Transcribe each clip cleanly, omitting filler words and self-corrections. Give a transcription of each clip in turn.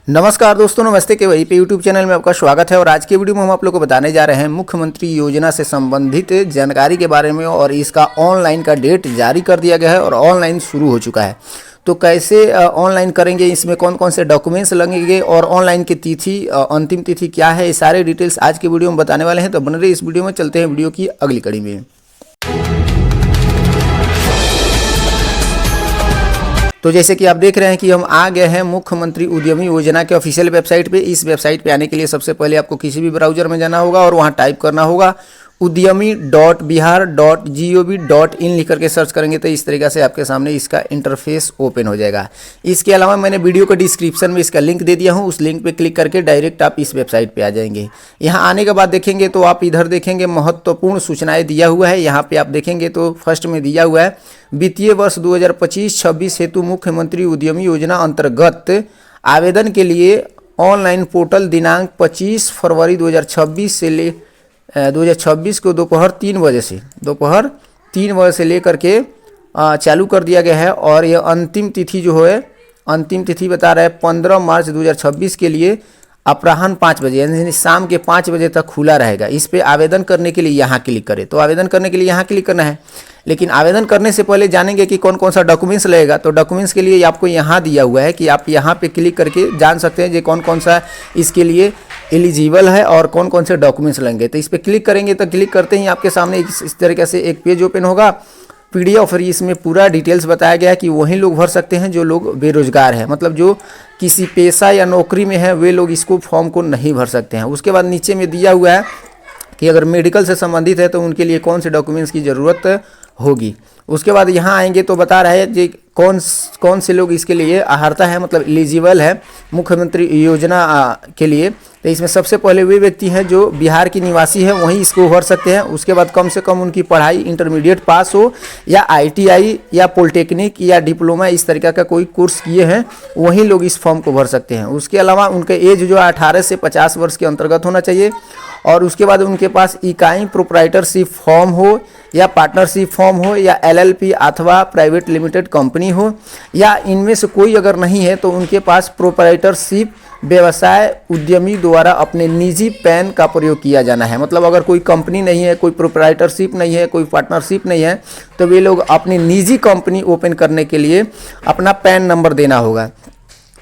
नमस्कार दोस्तों, नमस्ते के वही पे यूट्यूब चैनल में आपका स्वागत है। और आज के वीडियो में हम आप लोग को बताने जा रहे हैं मुख्यमंत्री योजना से संबंधित जानकारी के बारे में। और इसका ऑनलाइन का डेट जारी कर दिया गया है और ऑनलाइन शुरू हो चुका है। तो कैसे ऑनलाइन करेंगे, इसमें कौन कौन से डॉक्यूमेंट्स लगेंगे और ऑनलाइन की तिथि अंतिम तिथि क्या है, ये सारे डिटेल्स आज के वीडियो में बताने वाले हैं। तो बने रहिए इस वीडियो में। चलते हैं वीडियो की अगली कड़ी में। तो जैसे कि आप देख रहे हैं कि हम आ गए हैं मुख्यमंत्री उद्यमी योजना के ऑफिशियल वेबसाइट पे। इस वेबसाइट पे आने के लिए सबसे पहले आपको किसी भी ब्राउजर में जाना होगा और वहाँ टाइप करना होगा udyami.bihar.gov.in लिख करके सर्च करेंगे तो इस तरीके से आपके सामने इसका इंटरफेस ओपन हो जाएगा। इसके अलावा मैंने वीडियो के डिस्क्रिप्शन में इसका लिंक दे दिया हूँ, उस लिंक पे क्लिक करके डायरेक्ट आप इस वेबसाइट पे आ जाएंगे। यहाँ आने के बाद देखेंगे तो आप इधर देखेंगे महत्वपूर्ण सूचनाएं दिया हुआ है। यहाँ पे आप देखेंगे तो फर्स्ट में दिया हुआ है वित्तीय वर्ष 2025-26 हेतु मुख्यमंत्री उद्यमी योजना अंतर्गत आवेदन के लिए ऑनलाइन पोर्टल दिनांक 25 फरवरी 2026 को दोपहर 3 बजे से लेकर के चालू कर दिया गया है। और यह अंतिम तिथि जो है, अंतिम तिथि बता रहा है 15 मार्च 2026 के लिए अपराह्न 5 बजे यानी शाम के 5 बजे तक खुला रहेगा। इस पे आवेदन करने के लिए यहाँ क्लिक करें। तो आवेदन करने के लिए यहाँ क्लिक करना है, लेकिन आवेदन करने से पहले जानेंगे कि कौन कौन सा डॉक्यूमेंट्स लगेगा। तो डॉक्यूमेंट्स के लिए आपको यहाँ दिया हुआ है कि आप यहाँ पे क्लिक करके जान सकते हैं कि कौन कौन सा इसके लिए एलिजिबल है और कौन कौन से डॉक्यूमेंट्स लगेंगे। तो इस पर क्लिक करेंगे तो क्लिक करते ही आपके सामने इस तरीके से एक पेज ओपन होगा PDF। और इसमें पूरा डिटेल्स बताया गया है कि वही लोग भर सकते हैं जो लोग बेरोजगार हैं, मतलब जो किसी पेशा या नौकरी में है वे लोग इसको फॉर्म को नहीं भर सकते हैं। उसके बाद नीचे में दिया हुआ है कि अगर मेडिकल से संबंधित है तो उनके लिए कौन से डॉक्यूमेंट्स की ज़रूरत होगी। उसके बाद यहाँ आएंगे तो बता रहा है कि कौन से लोग इसके लिए अहर्ता है, मतलब एलिजिबल है मुख्यमंत्री योजना के लिए। तो इसमें सबसे पहले वे व्यक्ति हैं जो बिहार की निवासी है, वहीं इसको भर सकते हैं। उसके बाद कम से कम उनकी पढ़ाई इंटरमीडिएट पास हो या ITI या पॉलिटेक्निक या डिप्लोमा इस तरीके का कोई कोर्स किए हैं, वहीं लोग इस फॉर्म को भर सकते हैं। उसके अलावा उनके एज जो 18 से 50 वर्ष के अंतर्गत होना चाहिए। और उसके बाद उनके पास इकाई प्रोप्राइटरशिप फॉर्म हो या पार्टनरशिप फॉर्म हो या LLP अथवा प्राइवेट लिमिटेड कंपनी हो, या इनमें से कोई अगर नहीं है तो उनके पास प्रोप्राइटरशिप व्यवसाय उद्यमी द्वारा अपने निजी पैन का प्रयोग किया जाना है। मतलब अगर कोई कंपनी नहीं है, कोई प्रोप्राइटरशिप नहीं है, कोई पार्टनरशिप नहीं है, तो वे लोग अपनी निजी कंपनी ओपन करने के लिए अपना पैन नंबर देना होगा।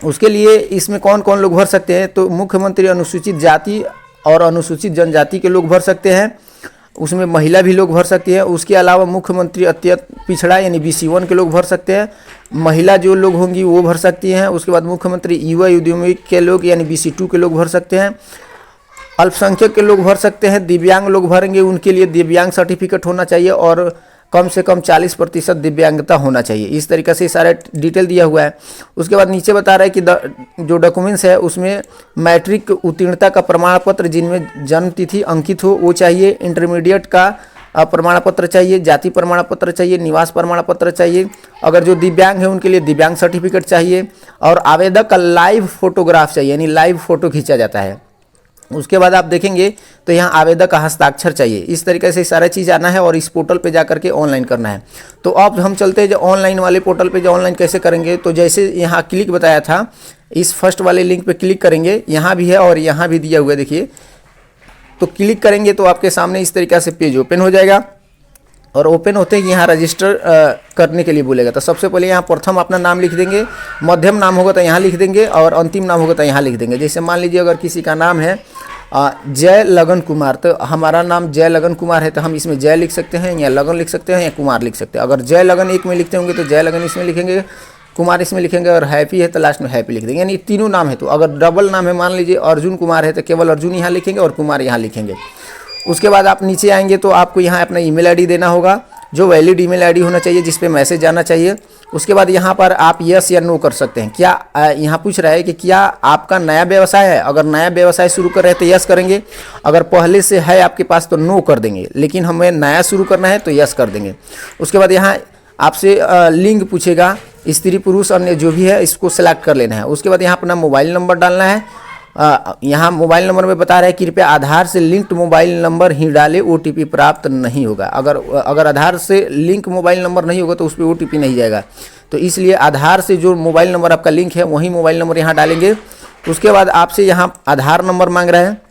उसके लिए इसमें कौन कौन लोग भर सकते हैं, तो मुख्यमंत्री अनुसूचित जाति और अनुसूचित जनजाति के लोग भर सकते हैं, उसमें महिला भी लोग भर सकती है। उसके अलावा मुख्यमंत्री अत्यंत पिछड़ा यानी BC1 के लोग भर सकते हैं, महिला जो लोग होंगी वो भर सकती हैं। उसके बाद मुख्यमंत्री युवा उद्यमी के लोग यानी BC2 के लोग भर सकते हैं। अल्पसंख्यक के लोग भर सकते हैं, दिव्यांग लोग भरेंगे, उनके लिए दिव्यांग सर्टिफिकेट होना चाहिए और कम से कम 40% दिव्यांगता होना चाहिए। इस तरीके से सारा डिटेल दिया हुआ है। उसके बाद नीचे बता रहा है कि जो डॉक्यूमेंट्स है उसमें मैट्रिक उत्तीर्णता का प्रमाण पत्र जिनमें जन्म तिथि अंकित हो वो चाहिए, इंटरमीडिएट का प्रमाण पत्र चाहिए, जाति प्रमाण पत्र चाहिए, निवास प्रमाण पत्र चाहिए। अगर जो दिव्यांग है उनके लिए दिव्यांग सर्टिफिकेट चाहिए और आवेदक का लाइव फोटोग्राफ चाहिए, यानी लाइव फोटो खींचा जाता है। उसके बाद आप देखेंगे तो यहाँ आवेदक का हस्ताक्षर चाहिए। इस तरीके से सारा चीज़ आना है और इस पोर्टल पे जाकर के ऑनलाइन करना है। तो अब हम चलते हैं जो ऑनलाइन वाले पोर्टल पे, जो ऑनलाइन कैसे करेंगे। तो जैसे यहाँ क्लिक बताया था, इस फर्स्ट वाले लिंक पे क्लिक करेंगे, यहाँ भी है और यहाँ भी दिया हुआ है, देखिए। तो क्लिक करेंगे तो आपके सामने इस तरीके से पेज ओपन हो जाएगा। और ओपन होते ही यहाँ रजिस्टर करने के लिए बोलेगा। तो सबसे पहले यहाँ प्रथम अपना नाम लिख देंगे, मध्यम नाम होगा तो यहाँ लिख देंगे और अंतिम नाम होगा तो यहाँ लिख देंगे। जैसे मान लीजिए अगर किसी का नाम है जय लगन कुमार, तो हमारा नाम जय लगन कुमार है तो हम इसमें जय लिख सकते हैं या लगन लिख सकते हैं या कुमार लिख सकते हैं। अगर जय लगन एक में लिखते होंगे तो जय लगन इसमें लिखेंगे, कुमार इसमें लिखेंगे, और हैप्पी है तो लास्ट में हैप्पी लिख देंगे। यानी तीनों नाम है। तो अगर डबल नाम है, मान लीजिए अर्जुन कुमार है तो केवल अर्जुन यहाँ लिखेंगे और कुमार यहाँ लिखेंगे। उसके बाद आप नीचे आएंगे तो आपको यहाँ अपना ईमेल ID देना होगा, जो वैलिड ईमेल ID होना चाहिए, जिस पे मैसेज जाना चाहिए। उसके बाद यहाँ पर आप यस या नो कर सकते हैं। क्या यहाँ पूछ रहा है कि क्या आपका नया व्यवसाय है, अगर नया व्यवसाय शुरू कर रहे हैं तो यस करेंगे, अगर पहले से है आपके पास तो नो कर देंगे, लेकिन हमें नया शुरू करना है तो यस कर देंगे। उसके बाद यहाँ आपसे लिंग पूछेगा, स्त्री पुरुष अन्य जो भी है इसको सेलेक्ट कर लेना है। उसके बाद यहाँ अपना मोबाइल नंबर डालना है। यहाँ मोबाइल नंबर में बता रहा है कृपया आधार से लिंक्ड मोबाइल नंबर ही डाले, OTP प्राप्त नहीं होगा। अगर आधार से लिंक मोबाइल नंबर नहीं होगा तो उस पर OTP नहीं जाएगा। तो इसलिए आधार से जो मोबाइल नंबर आपका लिंक है वही मोबाइल नंबर यहाँ डालेंगे। उसके बाद आपसे यहाँ आधार नंबर मांग रहा है।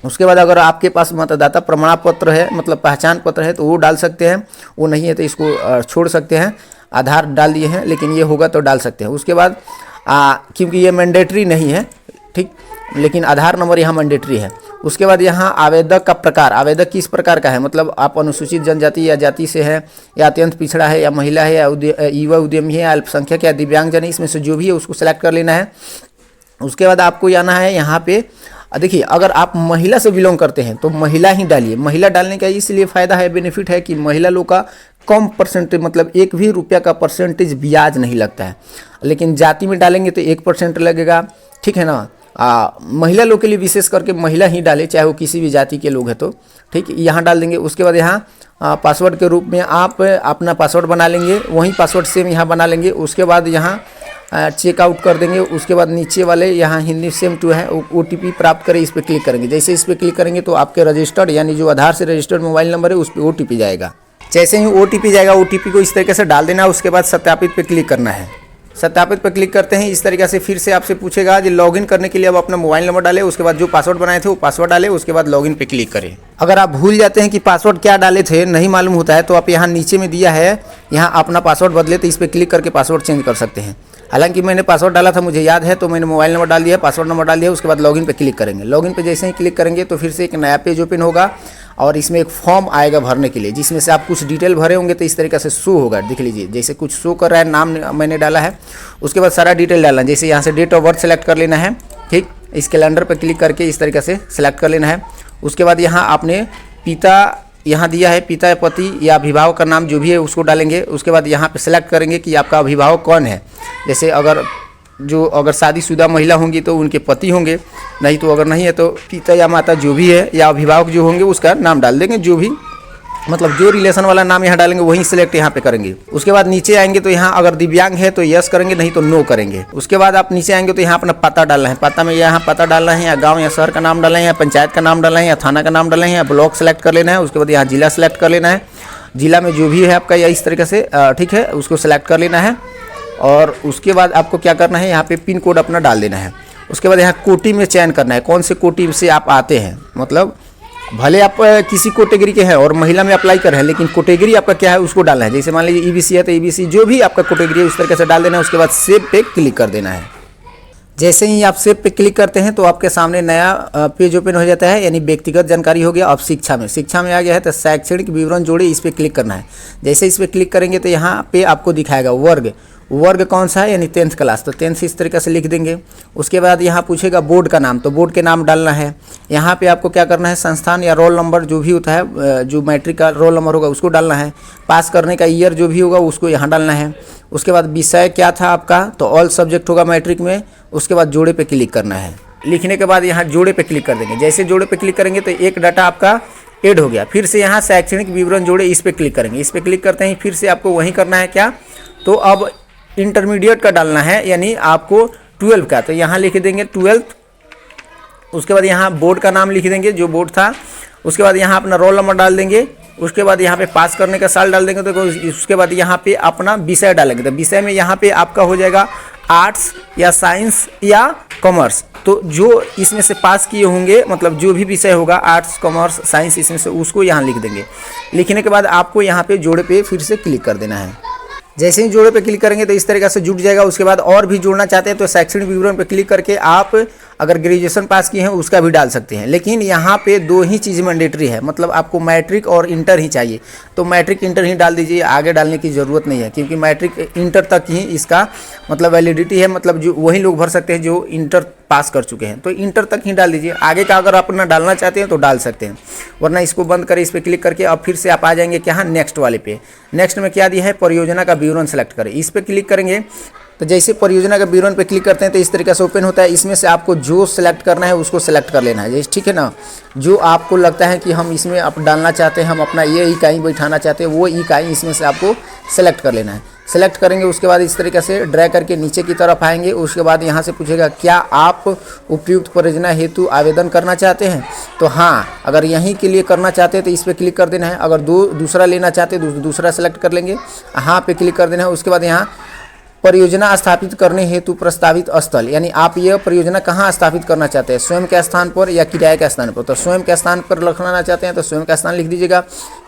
उसके बाद अगर आपके पास मतदाता प्रमाण पत्र है, मतलब पहचान पत्र है, तो वो डाल सकते हैं। वो नहीं है तो इसको छोड़ सकते हैं। आधार डाल दिए हैं, लेकिन ये होगा तो डाल सकते हैं। उसके बाद क्योंकि ये मैंडेटरी नहीं है, ठीक, लेकिन आधार नंबर यहाँ मैंडेटरी है। उसके बाद यहाँ आवेदक का प्रकार, आवेदक किस प्रकार का है, मतलब आप अनुसूचित जनजाति या जाति से है, या अत्यंत पिछड़ा है, या महिला है, या युवा उद्यमी है, या अल्पसंख्यक या दिव्यांगजन है, इसमें से जो भी है उसको सेलेक्ट कर लेना है। उसके बाद आपको आना है यहाँ पे, देखिए अगर आप महिला से बिलोंग करते हैं तो महिला ही डालिए। महिला डालने का इसलिए फ़ायदा है, बेनिफिट है कि महिला लोग का कम परसेंटेज, मतलब 1 भी रुपया का परसेंटेज ब्याज नहीं लगता है। लेकिन जाति में डालेंगे तो 1% लगेगा, ठीक है ना। महिला लोग के लिए विशेष करके महिला ही डाले, चाहे वो किसी भी जाति के लोग हैं तो, ठीक, यहाँ डाल देंगे। उसके बाद यहाँ पासवर्ड के रूप में आप अपना पासवर्ड बना लेंगे, वही पासवर्ड सेम यहाँ बना लेंगे। उसके बाद यहाँ चेकआउट कर देंगे। उसके बाद नीचे वाले यहाँ हिंदी सेम टू है, OTP प्राप्त करें, इस पर क्लिक करेंगे। जैसे इस पर क्लिक करेंगे तो आपके रजिस्टर्ड, यानी जो आधार से रजिस्टर्ड मोबाइल नंबर है उस पर OTP जाएगा। जैसे ही OTP जाएगा, OTP को इस तरीके से डाल देना है। उसके बाद सत्यापित पे क्लिक करना है। सत्यापित पर क्लिक करते हैं, इस तरीके से फिर से आपसे पूछेगा जी लॉगिन करने के लिए अब अपना मोबाइल नंबर डालें। उसके बाद जो पासवर्ड बनाए थे वो पासवर्ड डालें। उसके बाद लॉगिन पे क्लिक करें। अगर आप भूल जाते हैं कि पासवर्ड क्या डाले थे, नहीं मालूम होता है, तो आप यहाँ नीचे में दिया है, यहाँ अपना पासवर्ड बदले, तो इस पर क्लिक करके पासवर्ड चेंज कर सकते हैं। हालांकि मैंने पासवर्ड डाला था, मुझे याद है, तो मैंने मोबाइल नंबर डाल दिया, पासवर्ड नंबर डाल दिया। उसके बाद लॉगिन पे क्लिक करेंगे। लॉगिन पे जैसे ही क्लिक करेंगे तो फिर से एक नया पेज ओपन होगा और इसमें एक फॉर्म आएगा भरने के लिए, जिसमें से आप कुछ डिटेल भरे होंगे तो इस तरीके से शो होगा। देख लीजिए, जैसे कुछ शो कर रहा है, नाम मैंने डाला है। उसके बाद सारा डिटेल डालना है। जैसे यहाँ से डेट ऑफ बर्थ सेलेक्ट कर लेना है, ठीक, इस कैलेंडर पर क्लिक करके इस तरीके से सिलेक्ट कर लेना है। उसके बाद यहाँ आपने पिता यहाँ दिया है, पिता, पति या अभिभावक का नाम जो भी है उसको डालेंगे। उसके बाद यहाँ पे सेलेक्ट करेंगे कि आपका अभिभावक कौन है। जैसे अगर शादीशुदा महिला होंगी तो उनके पति होंगे, नहीं तो अगर नहीं है तो पिता या माता जो भी है या अभिभावक जो होंगे उसका नाम डाल देंगे। जो भी मतलब जो रिलेशन वाला नाम यहाँ डालेंगे वही सिलेक्ट यहाँ पे करेंगे। उसके बाद नीचे आएंगे तो यहाँ अगर दिव्यांग है तो यस करेंगे, नहीं तो नो करेंगे। उसके बाद आप नीचे आएंगे तो यहाँ अपना पता डालना है। पता में यहाँ पता डालना है, या गांव या शहर का नाम डालना है, या पंचायत का नाम डालना है, या थाना का नाम डालना है, या ब्लॉक सेलेक्ट कर लेना है। उसके बाद यहाँ जिला सेलेक्ट कर लेना है। जिला में जो भी है आपका, या इस तरीके से, ठीक है, उसको सेलेक्ट कर लेना है। और उसके बाद आपको क्या करना है, यहाँ पे पिन कोड अपना डाल देना है। उसके बाद यहाँ कोटि में चयन करना है, कौन से कोटि से आप आते हैं। मतलब भले आप किसी कैटेगरी के हैं और महिला में अप्लाई कर रहे हैं, लेकिन कैटेगरी आपका क्या है उसको डालना है। जैसे मान लीजिए EBC है तो EBC जो भी आपका कैटेगरी है उस तरीके से डाल देना है। उसके बाद सेव पे क्लिक कर देना है। जैसे ही आप सेव पे क्लिक करते हैं तो आपके सामने नया पेज ओपन हो जाता है, यानी व्यक्तिगत जानकारी हो गया। अब शिक्षा में आ गया है तो शैक्षणिक विवरण जोड़े, इस पर क्लिक करना है। जैसे इस पर क्लिक करेंगे तो यहाँ पे आपको दिखाएगा वर्ग कौन सा है, यानी 10th क्लास, तो 10th इस तरीके से लिख देंगे। उसके बाद यहाँ पूछेगा बोर्ड का नाम, तो बोर्ड के नाम डालना है। यहाँ पे आपको क्या करना है, संस्थान या रोल नंबर जो भी होता है, जो मैट्रिक का रोल नंबर होगा उसको डालना है। पास करने का ईयर जो भी होगा उसको यहाँ डालना है। उसके बाद विषय क्या था आपका, तो ऑल सब्जेक्ट होगा मैट्रिक में। उसके बाद जोड़े पे क्लिक करना है। लिखने के बाद यहाँ जोड़े पे क्लिक कर देंगे। जैसे जोड़े पे क्लिक करेंगे तो एक डाटा आपका ऐड हो गया। फिर से यहाँ शैक्षणिक विवरण जोड़े, इस पर क्लिक करेंगे। इस पर क्लिक करते हैं फिर से आपको वही करना है क्या, तो अब इंटरमीडिएट का डालना है, यानी आपको 12 का, तो यहाँ लिख देंगे 12th। उसके बाद यहाँ बोर्ड का नाम लिख देंगे जो बोर्ड था। उसके बाद यहाँ अपना रोल नंबर डाल देंगे। उसके बाद यहाँ पे पास करने का साल डाल देंगे। तो उसके बाद यहाँ पे अपना विषय डालेंगे। तो विषय में यहाँ पे आपका हो जाएगा आर्ट्स या साइंस या कॉमर्स। तो जो इसमें से पास किए होंगे, मतलब जो भी विषय होगा आर्ट्स, कॉमर्स, साइंस, इसमें से उसको यहाँ लिख देंगे। लिखने के बाद आपको यहाँ पे जोड़े पे फिर से क्लिक कर देना है। जैसे ही जोड़े पे क्लिक करेंगे तो इस तरीके से जुड़ जाएगा। उसके बाद और भी जोड़ना चाहते हैं तो शैक्षणिक विवरण पे क्लिक करके आप अगर ग्रेजुएशन पास किए हैं उसका भी डाल सकते हैं। लेकिन यहाँ पे 2 ही चीज़ मैंडेटरी है, मतलब आपको मैट्रिक और इंटर ही चाहिए। तो मैट्रिक इंटर ही डाल दीजिए, आगे डालने की ज़रूरत नहीं है, क्योंकि मैट्रिक इंटर तक ही इसका मतलब वैलिडिटी है। मतलब जो वही लोग भर सकते हैं जो इंटर पास कर चुके हैं, तो इंटर तक ही डाल दीजिए। आगे का अगर अपना डालना चाहते हैं तो डाल सकते हैं, वरना इसको बंद करें। इस पर क्लिक करके अब फिर से आप आ जाएंगे क्या, नेक्स्ट वाले पे। नेक्स्ट में क्या दिया है, परियोजना का विवरण सेलेक्ट करें। इस पर क्लिक करेंगे तो जैसे परियोजना के विवरण पे क्लिक करते हैं तो इस तरीके से ओपन होता है। इसमें से आपको जो सेलेक्ट करना है उसको सेलेक्ट कर लेना है, जैसे, ठीक है ना। जो आपको लगता है कि हम इसमें आप डालना चाहते हैं, हम अपना ये इकाई बैठाना चाहते हैं, वो इकाई इसमें से आपको सेलेक्ट कर लेना है। सेलेक्ट करेंगे उसके बाद इस तरीके से ड्रैग करके नीचे की तरफ आएंगे। उसके बाद यहाँ से पूछेगा क्या आप उपयुक्त परियोजना हेतु आवेदन करना चाहते हैं, तो हाँ, अगर यहीं के लिए करना चाहते हैं तो इस पर क्लिक कर देना है। अगर दूसरा लेना चाहते हैं दूसरा सेलेक्ट कर लेंगे, हाँ पे क्लिक कर देना है। उसके बाद यहाँ परियोजना स्थापित करने हेतु प्रस्तावित स्थल, यानी आप यह परियोजना कहाँ स्थापित करना चाहते हैं, स्वयं के स्थान पर या किराए के स्थान पर। तो स्वयं के स्थान पर रखना चाहते हैं तो स्वयं का स्थान लिख दीजिएगा,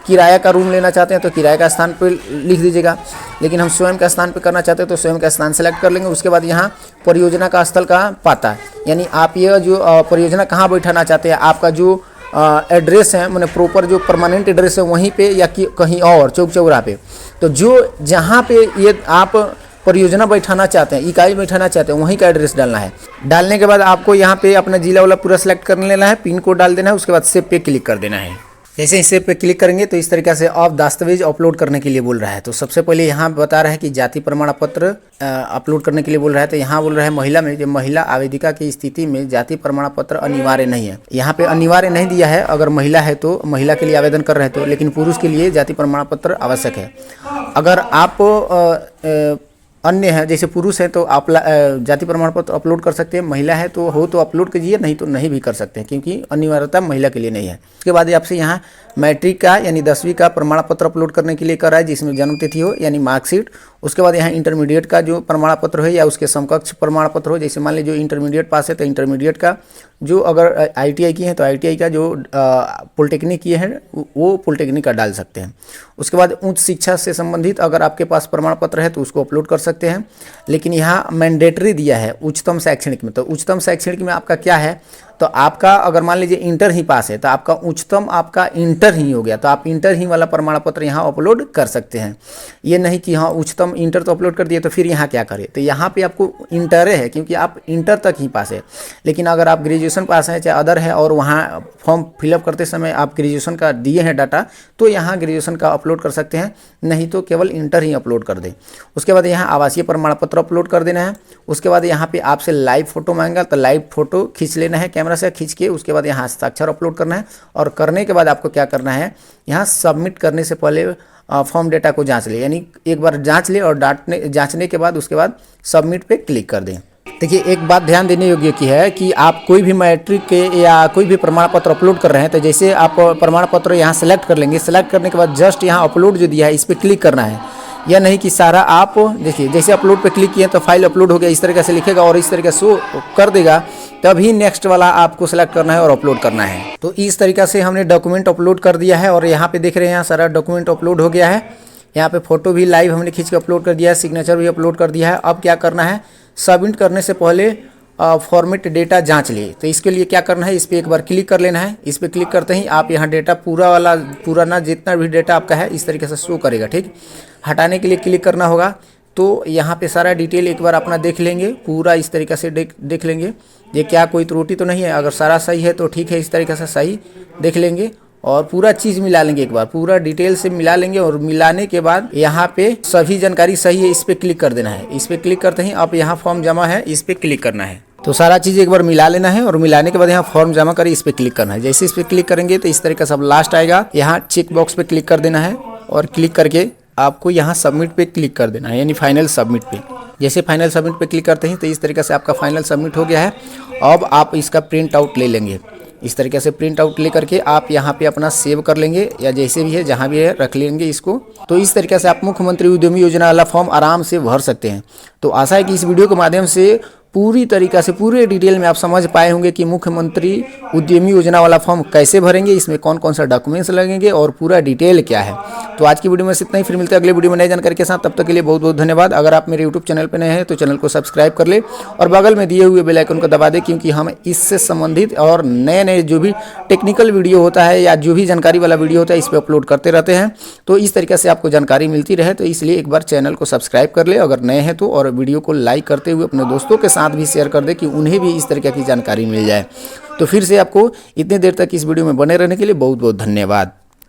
किराया का रूम लेना चाहते हैं तो किराए का स्थान पर लिख दीजिएगा। लेकिन हम स्वयं का स्थान पर करना चाहते हैं तो स्वयं का स्थान सेलेक्ट कर लेंगे। उसके बाद यहाँ परियोजना का स्थल का पता, यानी आप यह जो परियोजना कहाँ बैठाना चाहते हैं, आपका जो एड्रेस है मैंने प्रॉपर जो परमानेंट एड्रेस है वहीं पे या कि कहीं और चौक चौराहा पे। तो जो जहाँ पे ये आप परियोजना बैठाना चाहते हैं, इकाई बैठाना चाहते हैं, वहीं का एड्रेस डालना है। डालने के बाद आपको यहाँ पे अपना जिला वाला पूरा सेलेक्ट कर लेना है, पिन कोड डाल देना है, उसके बाद सेव पे क्लिक कर देना है। जैसे ही सेव पे क्लिक करेंगे तो इस तरीके से आप दस्तावेज अपलोड करने के लिए बोल रहा है। तो सबसे पहले यहाँ बता रहा है कि जाति प्रमाण पत्र अपलोड करने के लिए बोल रहा है। तो यहाँ बोल रहा है महिला में, जो महिला आवेदिका की स्थिति में जाति प्रमाण पत्र अनिवार्य नहीं है। यहाँ पे अनिवार्य नहीं दिया है, अगर महिला है तो महिला के लिए आवेदन कर रहे हैं तो, लेकिन पुरुष के लिए जाति प्रमाण पत्र आवश्यक है। अगर आप अन्य है, जैसे पुरुष है तो आप जाति प्रमाण पत्र अपलोड कर सकते हैं, महिला है तो हो तो अपलोड कीजिए, नहीं तो नहीं भी कर सकते हैं, क्योंकि अनिवार्यता महिला के लिए नहीं है। उसके बाद आपसे यहाँ मैट्रिक का यानी 10वीं का प्रमाण पत्र अपलोड करने के लिए कर रहा है, जिसमें जन्म तिथि हो यानी मार्कशीट। उसके बाद यहाँ इंटरमीडिएट का जो प्रमाण पत्र है या उसके समकक्ष प्रमाण पत्र हो, जैसे मान लीजिए जो इंटरमीडिएट पास है तो इंटरमीडिएट का, जो अगर ITI की है तो ITI का, जो पॉलिटेक्निक किए हैं वो पॉलिटेक्निक का डाल सकते हैं। उसके बाद उच्च शिक्षा से संबंधित अगर आपके पास प्रमाण पत्र है तो उसको अपलोड कर सकते हैं। लेकिन यहाँ मैंडेटरी दिया है उच्चतम शैक्षणिक में। तो उच्चतम शैक्षणिक में आपका क्या है, तो आपका अगर मान लीजिए इंटर ही पास है तो आपका उच्चतम आपका इंटर ही हो गया, तो आप इंटर ही वाला प्रमाण पत्र यहाँ अपलोड कर सकते हैं। ये नहीं कि हाँ उच्चतम इंटर तो अपलोड कर दिए तो फिर यहाँ क्या करें, तो यहाँ पे आपको इंटर है क्योंकि आप इंटर तक ही पास है। लेकिन अगर आप ग्रेजुएशन पास है चाहे अदर है और वहाँ फॉर्म फिलअप करते समय आप ग्रेजुएशन का दिए हैं डाटा, तो यहाँ ग्रेजुएशन का अपलोड कर सकते हैं, नहीं तो केवल इंटर ही अपलोड कर दें। उसके बाद यहाँ आवासीय प्रमाण पत्र अपलोड कर देना है। उसके बाद यहाँ पे आपसे लाइव फोटो मांगेगा, तो लाइव फोटो खींच लेना है कैमरा से खींच के। उसके बाद यहाँ हस्ताक्षर अपलोड करना है, और करने के बाद आपको क्या करना है, यहाँ सबमिट करने से पहले फॉर्म डेटा को जांच ले, यानी एक बार जांच ले और जांचने के बाद उसके बाद सबमिट पे क्लिक कर दें। देखिए एक बात ध्यान देने योग्य की है कि आप कोई भी मैट्रिक के या कोई भी प्रमाण पत्र अपलोड कर रहे हैं तो जैसे आप प्रमाण पत्र यहाँ सेलेक्ट कर लेंगे, सेलेक्ट करने के बाद जस्ट यहाँ अपलोड जो दिया है इस पर क्लिक करना है। या नहीं कि सारा आप देखिए जैसे अपलोड पे क्लिक किए तो फाइल अपलोड हो गया, इस तरीके से लिखेगा और इस तरीके से शो कर देगा, तभी नेक्स्ट वाला आपको सेलेक्ट करना है और अपलोड करना है। तो इस तरीके से हमने डॉक्यूमेंट अपलोड कर दिया है और यहाँ पे देख रहे हैं यहाँ सारा डॉक्यूमेंट अपलोड हो गया है। यहाँ पे फोटो भी लाइव हमने खींच के अपलोड कर दिया है, सिग्नेचर भी अपलोड कर दिया है। अब क्या करना है, सबमिट करने से पहले फॉर्मेट डेटा जांच लिए, तो इसके लिए क्या करना है, इस पर एक बार क्लिक कर लेना है। इस पर क्लिक करते ही आप यहाँ डेटा पूरा ना जितना भी डेटा आपका है इस तरीके से शो करेगा। ठीक, हटाने के लिए क्लिक करना होगा। तो यहाँ पे सारा डिटेल एक बार अपना देख लेंगे, पूरा इस तरीके से देख लेंगे ये क्या कोई त्रुटि तो नहीं है। अगर सारा सही है तो ठीक है, इस तरीके से सही देख लेंगे और पूरा चीज़ मिला लेंगे, एक बार पूरा डिटेल से मिला लेंगे। और मिलाने के बाद यहाँ पे सभी जानकारी सही है, इस पर क्लिक कर देना है। इस पर क्लिक करते ही अब यहाँ फॉर्म जमा है, इस पर क्लिक करना है। तो सारा चीज़ एक बार मिला लेना है और मिलाने के बाद यहाँ फॉर्म जमा करें, इस पर क्लिक करना है। जैसे इस पर क्लिक करेंगे तो इस तरीके से अब लास्ट आएगा, यहाँ चेक बॉक्स पे क्लिक कर देना है और क्लिक करके आपको यहाँ सबमिट पे क्लिक कर देना है, यानी फाइनल सबमिट पे। जैसे फाइनल सबमिट पे क्लिक करते हैं तो इस तरीके से आपका फाइनल सबमिट हो गया है। अब आप इसका प्रिंट आउट ले लेंगे, इस तरीके से प्रिंट आउट ले करके आप यहाँ पे अपना सेव कर लेंगे या जैसे भी है जहाँ भी है रख लेंगे इसको। तो इस तरीके से आप मुख्यमंत्री उद्यमी योजना वाला फॉर्म आराम से भर सकते हैं। तो आशा है कि इस वीडियो के माध्यम से पूरी तरीक़ा से पूरे डिटेल में आप समझ पाए होंगे कि मुख्यमंत्री उद्यमी योजना वाला फॉर्म कैसे भरेंगे, इसमें कौन कौन सा डॉक्यूमेंट्स लगेंगे और पूरा डिटेल क्या है। तो आज की वीडियो में इतना ही, फिर मिलते हैं अगले वीडियो में नई जानकारी के साथ। तब तक के लिए बहुत बहुत धन्यवाद। अगर आप मेरे यूट्यूब चैनल पर नए हैं तो चैनल को सब्सक्राइब कर ले और बगल में दिए हुए बेल आइकन को दबा दें, क्योंकि हम इससे संबंधित और नए जो भी टेक्निकल वीडियो होता है या जो भी जानकारी वाला वीडियो होता है इस पर अपलोड करते रहते हैं। तो इस तरीके से आपको जानकारी मिलती रहे, तो इसलिए एक बार चैनल को सब्सक्राइब कर ले अगर नए हैं तो, और वीडियो को लाइक करते हुए अपने दोस्तों के साथ भी शेयर कर दे कि उन्हें भी इस तरीके की जानकारी मिल जाए। तो फिर से आपको इतनी देर तक इस वीडियो में बने रहने के लिए बहुत बहुत धन्यवाद।